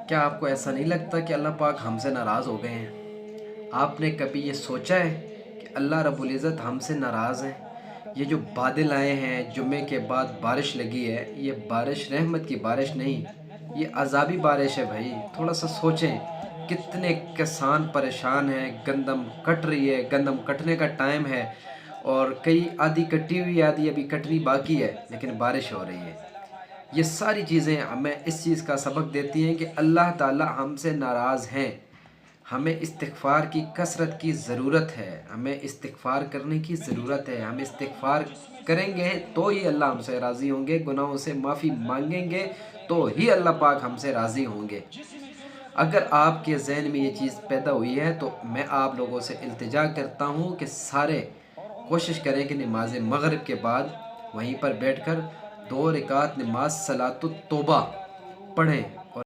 کیا آپ کو ایسا نہیں لگتا کہ اللہ پاک ہم سے ناراض ہو گئے ہیں؟ آپ نے کبھی یہ سوچا ہے کہ اللہ رب العزت ہم سے ناراض ہیں؟ یہ جو بادل آئے ہیں، جمعے کے بعد بارش لگی ہے، یہ بارش رحمت کی بارش نہیں، یہ عذابی بارش ہے بھائی۔ تھوڑا سا سوچیں، کتنے کسان پریشان ہیں، گندم کٹ رہی ہے، گندم کٹنے کا ٹائم ہے، اور کئی آدھی کٹی ہوئی آدھی ابھی کٹنی باقی ہے، لیکن بارش ہو رہی ہے۔ یہ ساری چیزیں ہمیں اس چیز کا سبق دیتی ہیں کہ اللہ تعالی ہم سے ناراض ہیں۔ ہمیں استغفار کی کثرت کی ضرورت ہے، ہمیں استغفار کرنے کی ضرورت ہے۔ ہم استغفار کریں گے تو ہی اللہ ہم سے راضی ہوں گے، گناہوں سے معافی مانگیں گے تو ہی اللہ پاک ہم سے راضی ہوں گے۔ اگر آپ کے ذہن میں یہ چیز پیدا ہوئی ہے تو میں آپ لوگوں سے التجا کرتا ہوں کہ سارے کوشش کریں کہ نماز مغرب کے بعد وہیں پر بیٹھ کر 2 رکعت نماز صلاۃ التوبہ پڑھیں۔